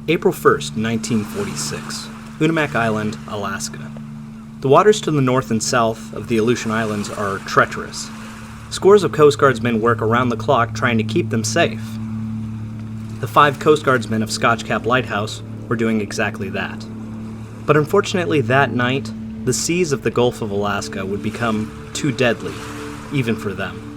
April 1st, 1946, Unimak Island, Alaska. The waters to the north and south of the Aleutian Islands are treacherous. Scores of Coast Guardsmen work around the clock trying to keep them safe. The 5 Coast Guardsmen of Scotch Cap Lighthouse were doing exactly that. But unfortunately that night, the seas of the Gulf of Alaska would become too deadly, even for them.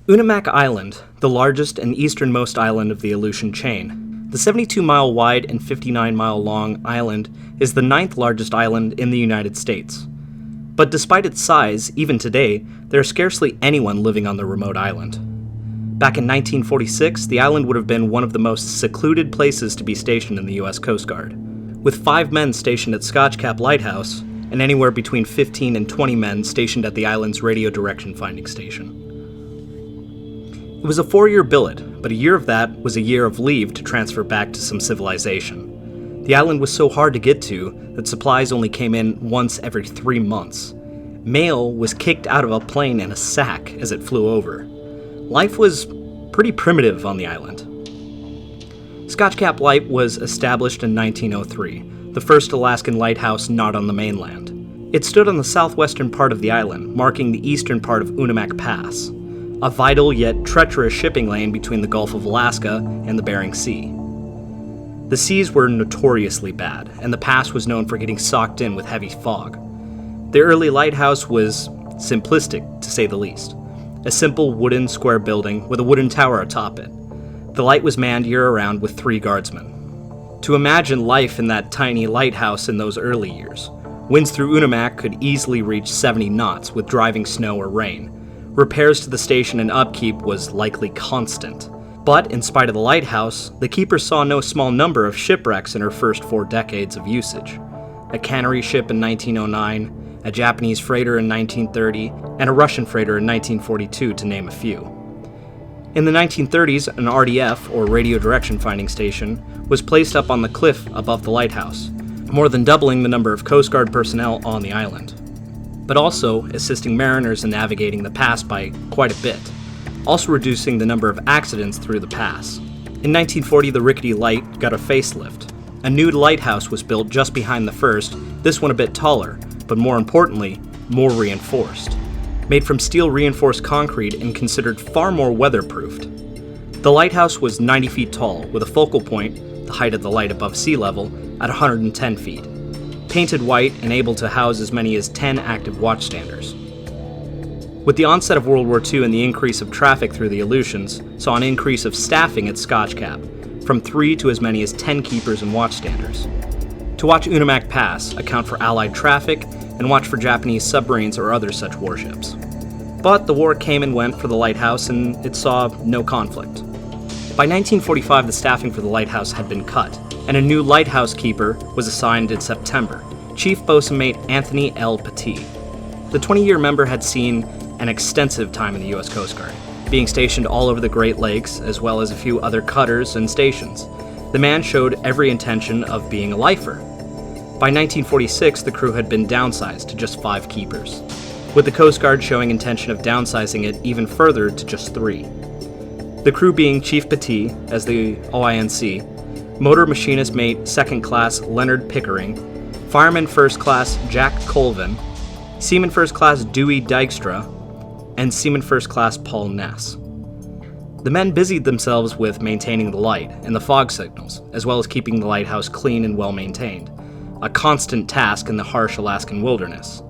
Unimak Island, the largest and easternmost island of the Aleutian chain. The 72-mile wide and 59-mile long island is the 9th largest island in the United States. But despite its size, even today, there is scarcely anyone living on the remote island. Back in 1946, the island would have been one of the most secluded places to be stationed in the U.S. Coast Guard, with 5 men stationed at Scotch Cap Lighthouse and anywhere between 15 and 20 men stationed at the island's radio direction finding station. It was a 4-year billet, but a year of that was a year of leave to transfer back to some civilization. The island was so hard to get to that supplies only came in once every 3 months. Mail was kicked out of a plane in a sack as it flew over. Life was pretty primitive on the island. Scotch Cap Light was established in 1903, the first Alaskan lighthouse not on the mainland. It stood on the southwestern part of the island, marking the eastern part of Unimak Pass, a vital yet treacherous shipping lane between the Gulf of Alaska and the Bering Sea. The seas were notoriously bad, and the pass was known for getting socked in with heavy fog. The early lighthouse was simplistic, to say the least. A simple wooden square building with a wooden tower atop it. The light was manned year-round with 3 guardsmen. To imagine life in that tiny lighthouse in those early years, winds through Unimak could easily reach 70 knots with driving snow or rain. Repairs to the station and upkeep was likely constant. But in spite of the lighthouse, the keeper saw no small number of shipwrecks in her first 4 decades of usage. A cannery ship in 1909, a Japanese freighter in 1930, and a Russian freighter in 1942, to name a few. In the 1930s, an RDF, or Radio Direction Finding Station, was placed up on the cliff above the lighthouse, more than doubling the number of Coast Guard personnel on the island, but also assisting mariners in navigating the pass by quite a bit, also reducing the number of accidents through the pass. In 1940, the rickety light got a facelift. A new lighthouse was built just behind the first, this one a bit taller, but more importantly, more reinforced. Made from steel reinforced concrete and considered far more weatherproofed. The lighthouse was 90 feet tall, with a focal point, the height of the light above sea level, at 110 feet. Painted white and able to house as many as 10 active watchstanders. With the onset of World War II and the increase of traffic through the Aleutians, saw an increase of staffing at Scotch Cap, from 3 to as many as 10 keepers and watchstanders. To watch Unimak Pass, account for Allied traffic, and watch for Japanese submarines or other such warships. But the war came and went for the lighthouse, and it saw no conflict. By 1945, the staffing for the lighthouse had been cut, and a new lighthouse keeper was assigned in September, Chief Bosun Mate Anthony L. Petit. The 20-year member had seen an extensive time in the U.S. Coast Guard, being stationed all over the Great Lakes, as well as a few other cutters and stations. The man showed every intention of being a lifer. By 1946, the crew had been downsized to just 5 keepers, with the Coast Guard showing intention of downsizing it even further to just 3. The crew being Chief Petit, as the OINC, Motor Machinist Mate 2nd Class Leonard Pickering, Fireman 1st Class Jack Colvin, Seaman 1st Class Dewey Dykstra, and Seaman 1st Class Paul Ness. The men busied themselves with maintaining the light and the fog signals, as well as keeping the lighthouse clean and well maintained, a constant task in the harsh Alaskan wilderness.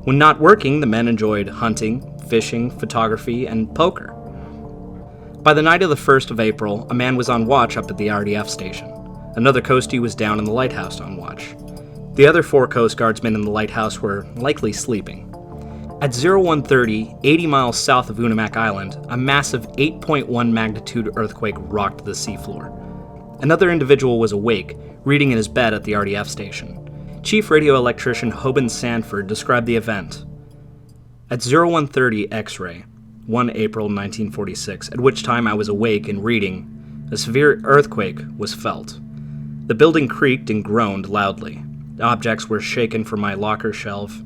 When not working, the men enjoyed hunting, fishing, photography, and poker. By the night of the 1st of April, a man was on watch up at the RDF station. Another coastie was down in the lighthouse on watch. The other 4 Coast Guardsmen in the lighthouse were likely sleeping. At 0130, 80 miles south of Unimak Island, a massive 8.1 magnitude earthquake rocked the seafloor. Another individual was awake, reading in his bed at the RDF station. Chief Radio Electrician Hoban Sanford described the event. At 0130 X-ray, 1 April 1946, at which time I was awake and reading, a severe earthquake was felt. The building creaked and groaned loudly. Objects were shaken from my locker shelf.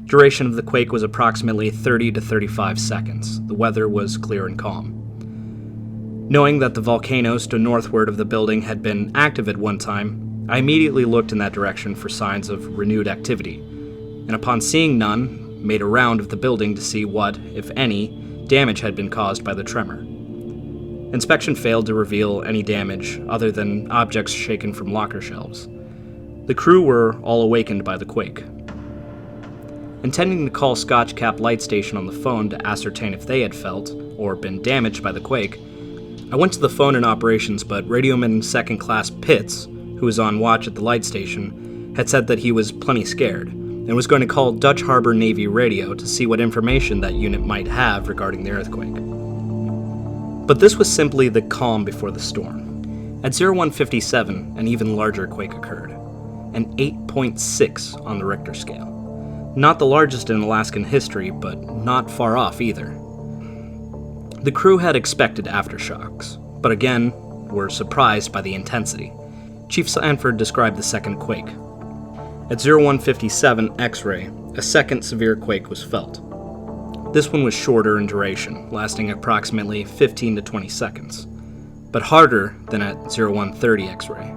Duration of the quake was approximately 30 to 35 seconds. The weather was clear and calm. Knowing that the volcanoes to northward of the building had been active at one time, I immediately looked in that direction for signs of renewed activity, and upon seeing none, made a round of the building to see what, if any, damage had been caused by the tremor. Inspection failed to reveal any damage other than objects shaken from locker shelves. The crew were all awakened by the quake. Intending to call Scotch Cap Light Station on the phone to ascertain if they had felt or been damaged by the quake, I went to the phone in operations, but radioman second class Pitts, who was on watch at the light station, had said that he was plenty scared and was going to call Dutch Harbor Navy Radio to see what information that unit might have regarding the earthquake. But this was simply the calm before the storm. At 0157, an even larger quake occurred, an 8.6 on the Richter scale. Not the largest in Alaskan history, but not far off either. The crew had expected aftershocks, but again, were surprised by the intensity. Chief Sanford described the second quake. At 0157 X-ray, a second severe quake was felt. This one was shorter in duration, lasting approximately 15 to 20 seconds, but harder than at 0130 X-ray.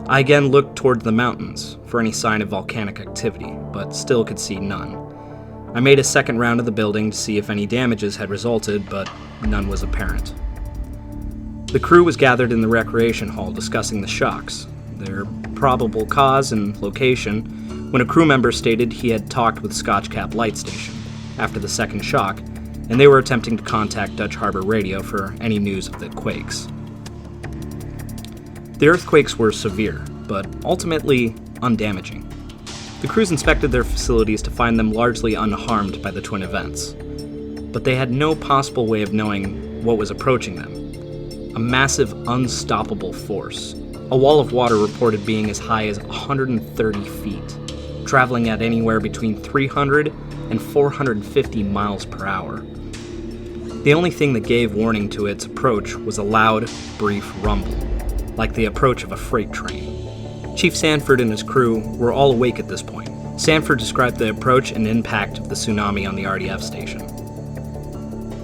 I again looked toward the mountains for any sign of volcanic activity, but still could see none. I made a second round of the building to see if any damages had resulted, but none was apparent. The crew was gathered in the recreation hall discussing the shocks, their probable cause and location, when a crew member stated he had talked with Scotch Cap Light Station after the second shock, and they were attempting to contact Dutch Harbor Radio for any news of the quakes. The earthquakes were severe, but ultimately undamaging. The crews inspected their facilities to find them largely unharmed by the twin events, but they had no possible way of knowing what was approaching them. A massive, unstoppable force. A wall of water reported being as high as 130 feet, traveling at anywhere between 300 and 450 miles per hour. The only thing that gave warning to its approach was a loud, brief rumble, like the approach of a freight train. Chief Sanford and his crew were all awake at this point. Sanford described the approach and impact of the tsunami on the RDF station.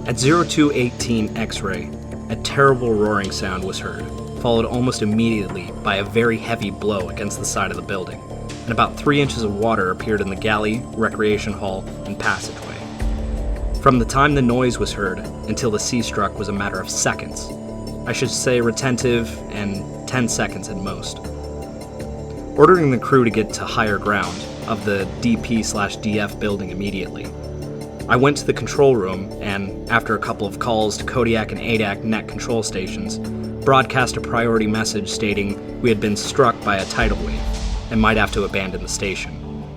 At 0218 X-ray, a terrible roaring sound was heard, followed almost immediately by a very heavy blow against the side of the building, and about 3 inches of water appeared in the galley, recreation hall, and passageway. From the time the noise was heard until the sea struck was a matter of seconds. I should say retentive and 10 seconds at most. Ordering the crew to get to higher ground of the DP/DF building immediately, I went to the control room and, after a couple of calls to Kodiak and ADAC net control stations, broadcast a priority message stating we had been struck by a tidal wave and might have to abandon the station,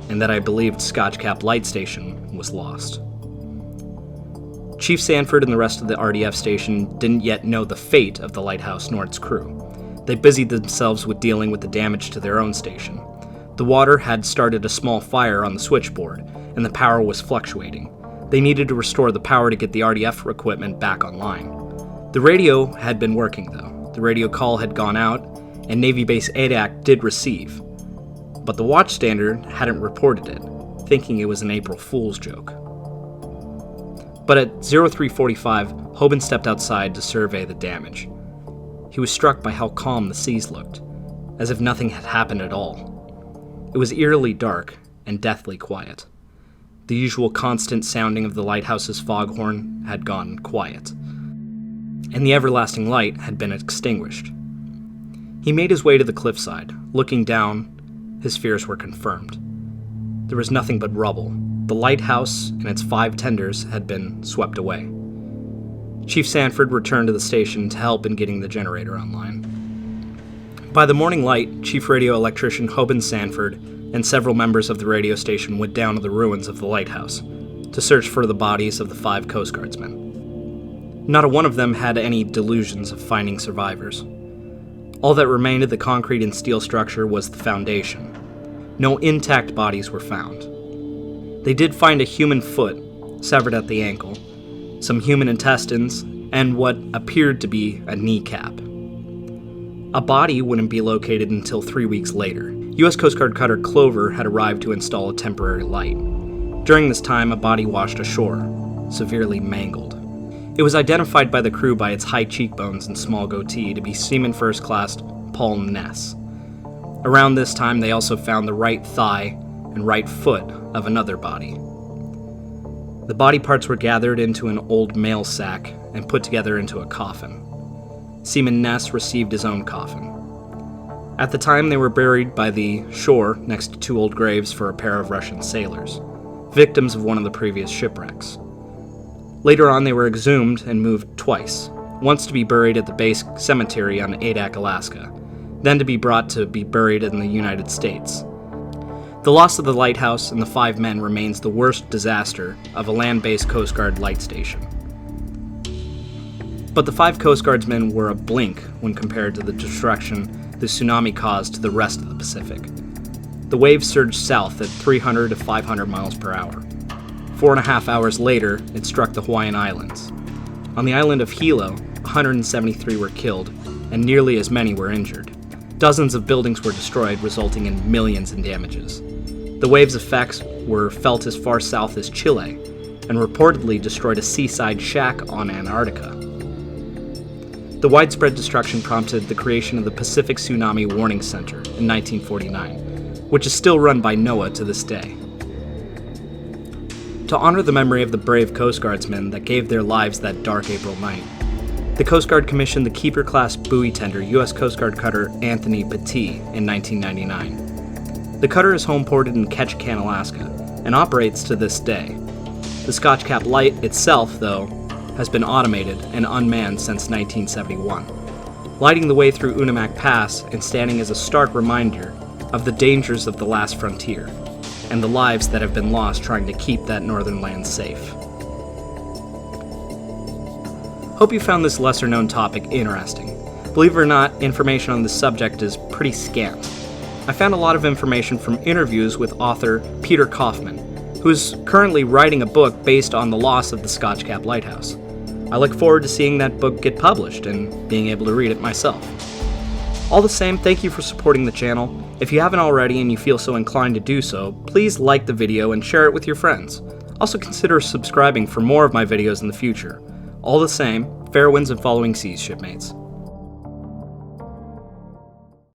and that I believed Scotch Cap Light Station was lost. Chief Sanford and the rest of the RDF station didn't yet know the fate of the lighthouse nor its crew. They busied themselves with dealing with the damage to their own station. The water had started a small fire on the switchboard, and the power was fluctuating. They needed to restore the power to get the RDF equipment back online. The radio had been working, though. The radio call had gone out, and Navy Base ADAC did receive. But the watchstander hadn't reported it, thinking it was an April Fool's joke. But at 0345, Hoban stepped outside to survey the damage. He was struck by how calm the seas looked, as if nothing had happened at all. It was eerily dark and deathly quiet. The usual constant sounding of the lighthouse's foghorn had gone quiet, and the everlasting light had been extinguished. He made his way to the cliffside. Looking down, his fears were confirmed. There was nothing but rubble. The lighthouse and its 5 tenders had been swept away. Chief Sanford returned to the station to help in getting the generator online. By the morning light, Chief Radio Electrician Hoban Sanford and several members of the radio station went down to the ruins of the lighthouse to search for the bodies of the 5 Coast Guardsmen. Not a one of them had any delusions of finding survivors. All that remained of the concrete and steel structure was the foundation. No intact bodies were found. They did find a human foot, severed at the ankle, some human intestines, and what appeared to be a kneecap. A body wouldn't be located until 3 weeks later. U.S. Coast Guard cutter Clover had arrived to install a temporary light. During this time, a body washed ashore, severely mangled. It was identified by the crew by its high cheekbones and small goatee to be Seaman First Class Paul Ness. Around this time, they also found the right thigh and right foot of another body. The body parts were gathered into an old mail sack and put together into a coffin. Seaman Ness received his own coffin. At the time, they were buried by the shore next to two old graves for a pair of Russian sailors, victims of one of the previous shipwrecks. Later on, they were exhumed and moved twice, once to be buried at the base cemetery on Adak, Alaska, then to be brought to be buried in the United States. The loss of the lighthouse and the 5 men remains the worst disaster of a land-based Coast Guard light station. But the 5 Coast Guardsmen were a blink when compared to the destruction the tsunami caused to the rest of the Pacific. The waves surged south at 300 to 500 miles per hour. 4.5 hours later, it struck the Hawaiian Islands. On the island of Hilo, 173 were killed, and nearly as many were injured. Dozens of buildings were destroyed, resulting in millions in damages. The waves' effects were felt as far south as Chile, and reportedly destroyed a seaside shack on Antarctica. The widespread destruction prompted the creation of the Pacific Tsunami Warning Center in 1949, which is still run by NOAA to this day. To honor the memory of the brave Coast Guardsmen that gave their lives that dark April night, the Coast Guard commissioned the Keeper-class buoy tender U.S. Coast Guard cutter Anthony Petit in 1999. The cutter is home-ported in Ketchikan, Alaska, and operates to this day. The Scotch Cap Light itself, though, has been automated and unmanned since 1971, lighting the way through Unimak Pass and standing as a stark reminder of the dangers of the last frontier, and the lives that have been lost trying to keep that northern land safe. Hope you found this lesser-known topic interesting. Believe it or not, information on this subject is pretty scant. I found a lot of information from interviews with author Peter Kaufman, who is currently writing a book based on the loss of the Scotch Cap Lighthouse. I look forward to seeing that book get published and being able to read it myself. All the same, thank you for supporting the channel. If you haven't already and you feel so inclined to do so, please like the video and share it with your friends. Also consider subscribing for more of my videos in the future. All the same, fair winds and following seas, shipmates.